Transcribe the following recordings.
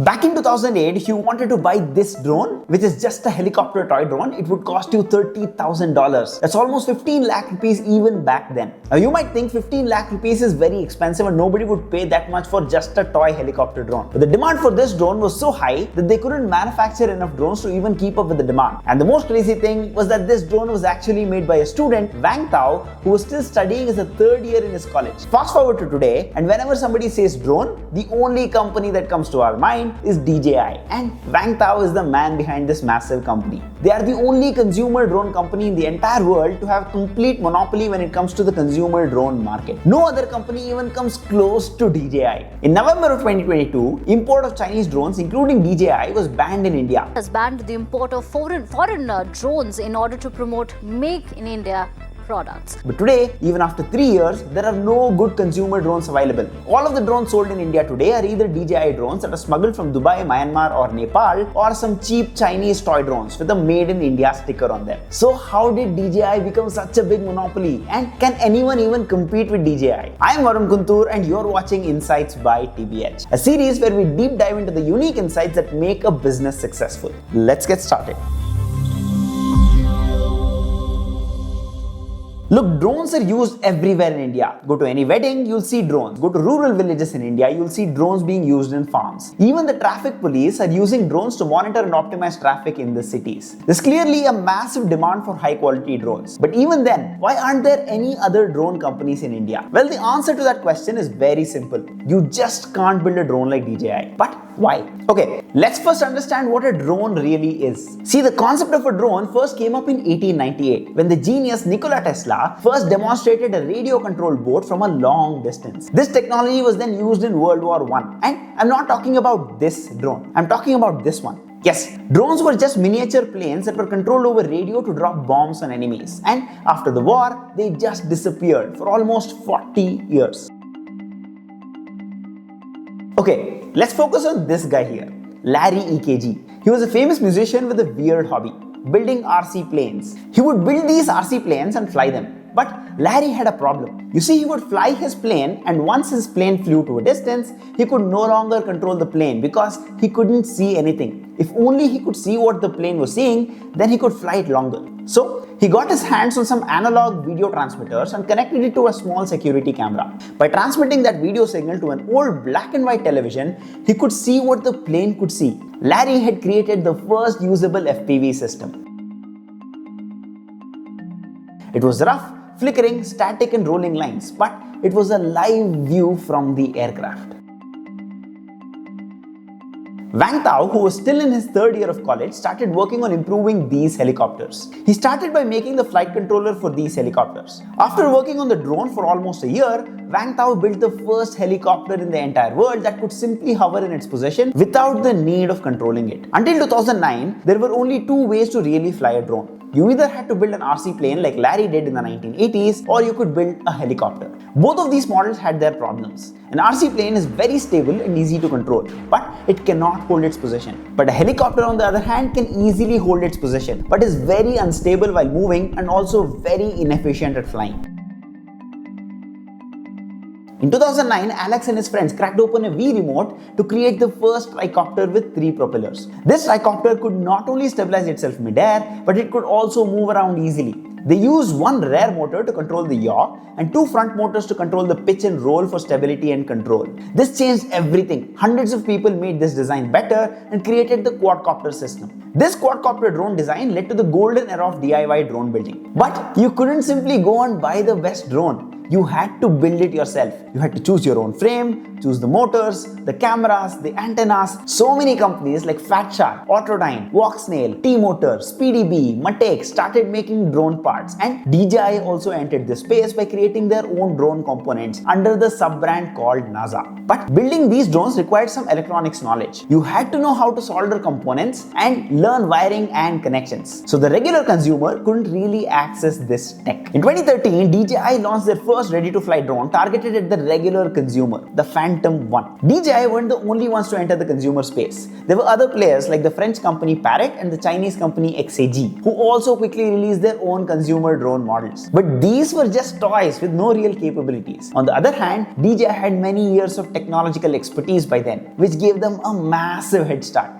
Back in 2008, if you wanted to buy this drone, which is just a helicopter toy drone, it would cost you $30,000. That's almost 15 lakh rupees even back then. Now you might think 15 lakh rupees is very expensive and nobody would pay that much for just a toy helicopter drone. But the demand for this drone was so high that they couldn't manufacture enough drones to even keep up with the demand. And the most crazy thing was that this drone was actually made by a student, Wang Tao, who was still studying as a third year in his college. Fast forward to today, and whenever somebody says drone, the only company that comes to our mind is DJI, and Wang Tao is the man behind this massive company. They are the only consumer drone company in the entire world to have complete monopoly when it comes to the consumer drone market. No other company even comes close to DJI. In November of 2022, import of Chinese drones, including DJI, was banned in India. Has banned the import of foreign drones in order to promote Make in India products. But today, even after 3 years, there are no good consumer drones available. All of the drones sold in India today are either DJI drones that are smuggled from Dubai, Myanmar or Nepal, or some cheap Chinese toy drones with a made in India sticker on them. So how did DJI become such a big monopoly? And can anyone even compete with DJI? I am Varun Kuntur and you're watching Insights by TBH, a series where we deep dive into the unique insights that make a business successful. Let's get started. Look, drones are used everywhere in India. Go to any wedding, you'll see drones. Go to rural villages in India, you'll see drones being used in farms. Even the traffic police are using drones to monitor and optimize traffic in the cities. There's clearly a massive demand for high quality drones. But even then, why aren't there any other drone companies in India? Well, the answer to that question is very simple. You just can't build a drone like DJI. But why? Okay, let's first understand what a drone really is. See, the concept of a drone first came up in 1898 when the genius Nikola Tesla first demonstrated a radio-controlled boat from a long distance. This technology was then used in World War I. And I'm not talking about this drone. I'm talking about this one. Yes, drones were just miniature planes that were controlled over radio to drop bombs on enemies. And after the war, they just disappeared for almost 40 years. Okay, let's focus on this guy here, Larry EKG. He was a famous musician with a weird hobby, building RC planes. He would build these RC planes and fly them. But Larry had a problem. You see, he would fly his plane, and once his plane flew to a distance, he could no longer control the plane because he couldn't see anything. If only he could see what the plane was seeing, then he could fly it longer. So he got his hands on some analog video transmitters and connected it to a small security camera. By transmitting that video signal to an old black and white television, he could see what the plane could see. Larry had created the first usable FPV system. It was rough, flickering, static and rolling lines, but it was a live view from the aircraft. Wang Tao, who was still in his third year of college, started working on improving these helicopters. He started by making the flight controller for these helicopters. After working on the drone for almost a year, Wang Tao built the first helicopter in the entire world that could simply hover in its position without the need of controlling it. Until 2009, there were only two ways to really fly a drone. You either had to build an RC plane like Larry did in the 1980s, or you could build a helicopter. Both of these models had their problems. An RC plane is very stable and easy to control, but it cannot hold its position. But a helicopter, on the other hand, can easily hold its position, but is very unstable while moving and also very inefficient at flying. In 2009, Alex and his friends cracked open a Wii remote to create the first tricopter with 3 propellers. This tricopter could not only stabilize itself mid-air, but it could also move around easily. They used one rear motor to control the yaw and 2 front motors to control the pitch and roll for stability and control. This changed everything. Hundreds of people made this design better and created the quadcopter system. This quadcopter drone design led to the golden era of DIY drone building. But you couldn't simply go and buy the best drone. You had to build it yourself. You had to choose your own frame, choose the motors, the cameras, the antennas. So many companies like Fat Shark, Autodyne, Voxnail, T-Motor, SpeedyBee, Matek started making drone parts, and DJI also entered this space by creating their own drone components under the sub-brand called NASA. But building these drones required some electronics knowledge. You had to know how to solder components and learn wiring and connections. So the regular consumer couldn't really access this tech. In 2013, DJI launched their first first ready-to-fly drone targeted at the regular consumer, the Phantom 1. DJI weren't the only ones to enter the consumer space. There were other players like the French company Parrot and the Chinese company XAG, who also quickly released their own consumer drone models. But these were just toys with no real capabilities. On the other hand, DJI had many years of technological expertise by then, which gave them a massive head start.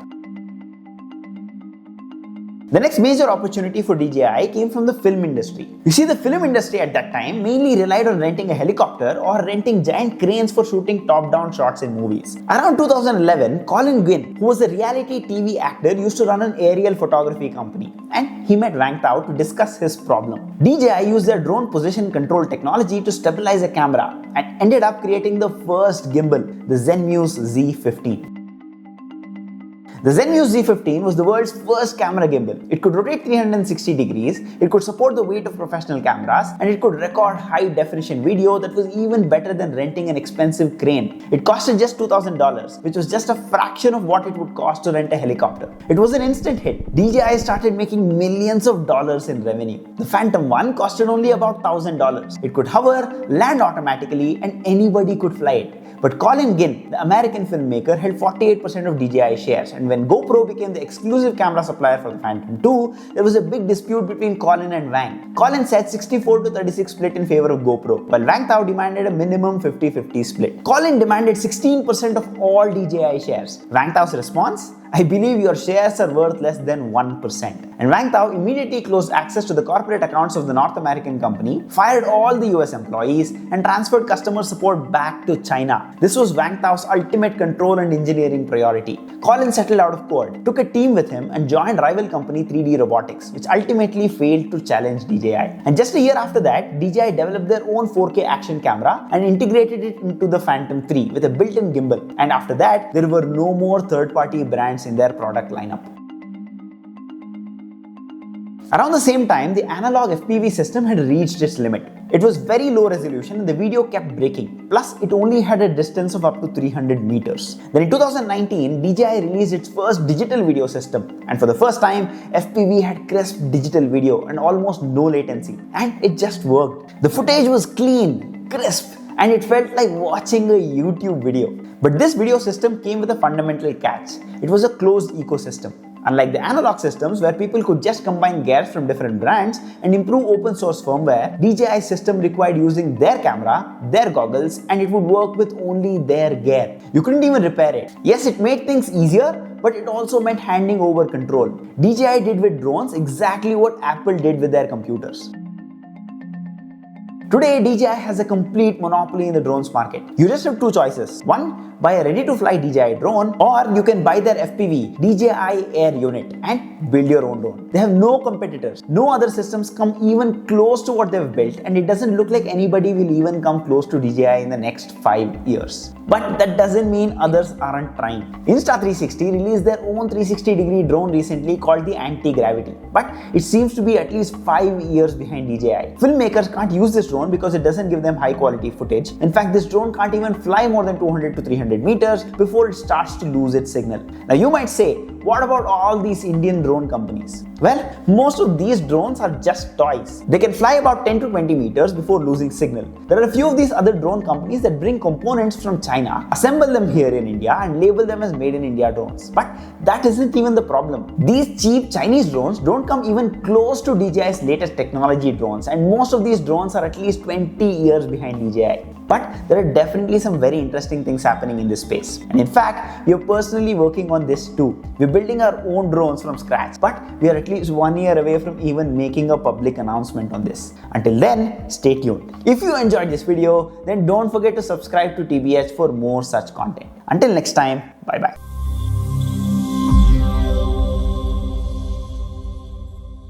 The next major opportunity for DJI came from the film industry. You see, the film industry at that time mainly relied on renting a helicopter or renting giant cranes for shooting top-down shots in movies. Around 2011, Colin Gwynn, who was a reality TV actor, used to run an aerial photography company, and he met Wang Tao to discuss his problem. DJI used their drone position control technology to stabilize a camera and ended up creating the first gimbal, the Zenmuse Z15. The Zenmuse Z15 was the world's first camera gimbal. It could rotate 360 degrees, it could support the weight of professional cameras, and it could record high-definition video that was even better than renting an expensive crane. It costed just $2,000, which was just a fraction of what it would cost to rent a helicopter. It was an instant hit. DJI started making millions of dollars in revenue. The Phantom 1 costed only about $1,000. It could hover, land automatically, and anybody could fly it. But Colin Gwynn, the American filmmaker, held 48% of DJI shares, and when GoPro became the exclusive camera supplier for the Phantom 2, there was a big dispute between Colin and Wang. Colin said 64-36 split in favor of GoPro, while Wang Tao demanded a minimum 50-50 split. Colin demanded 16% of all DJI shares. Wang Tao's response? I believe your shares are worth less than 1%. And Wang Tao immediately closed access to the corporate accounts of the North American company, fired all the US employees, and transferred customer support back to China. This was Wang Tao's ultimate control and engineering priority. Colin settled out of court, took a team with him, and joined rival company 3D Robotics, which ultimately failed to challenge DJI. And just a year after that, DJI developed their own 4K action camera and integrated it into the Phantom 3 with a built-in gimbal. And after that, there were no more third-party brands in their product lineup. Around the same time, the analog FPV system had reached its limit. It was very low resolution and the video kept breaking. Plus, it only had a distance of up to 300 meters. Then in 2019, DJI released its first digital video system. And for the first time, FPV had crisp digital video and almost no latency. And it just worked. The footage was clean, crisp, and it felt like watching a YouTube video. But this video system came with a fundamental catch. It was a closed ecosystem. Unlike the analog systems where people could just combine gears from different brands and improve open source firmware, DJI's system required using their camera, their goggles, and it would work with only their gear. You couldn't even repair it. Yes, it made things easier, but it also meant handing over control. DJI did with drones exactly what Apple did with their computers. Today, DJI has a complete monopoly in the drones market. You just have two choices. One, buy a ready-to-fly DJI drone, or you can buy their FPV, DJI Air Unit, and build your own drone. They have no competitors. No other systems come even close to what they've built, and it doesn't look like anybody will even come close to DJI in the next 5 years. But that doesn't mean others aren't trying. Insta360 released their own 360-degree drone recently called the Anti-Gravity, but it seems to be at least 5 years behind DJI. Filmmakers can't use this drone because it doesn't give them high quality footage. In fact, this drone can't even fly more than 200 to 300 meters before it starts to lose its signal. Now you might say, what about all these Indian drone companies? Well, most of these drones are just toys. They can fly about 10 to 20 meters before losing signal. There are a few of these other drone companies that bring components from China, assemble them here in India, and label them as made in India drones. But that isn't even the problem. These cheap Chinese drones don't come even close to DJI's latest technology drones, and most of these drones are at least 20 years behind DJI. But there are definitely some very interesting things happening in this space. And in fact, we are personally working on this too. We're building our own drones from scratch, but we are at least 1 year away from even making a public announcement on this. Until then, stay tuned. If you enjoyed this video, then don't forget to subscribe to TBH for more such content. Until next time, bye bye.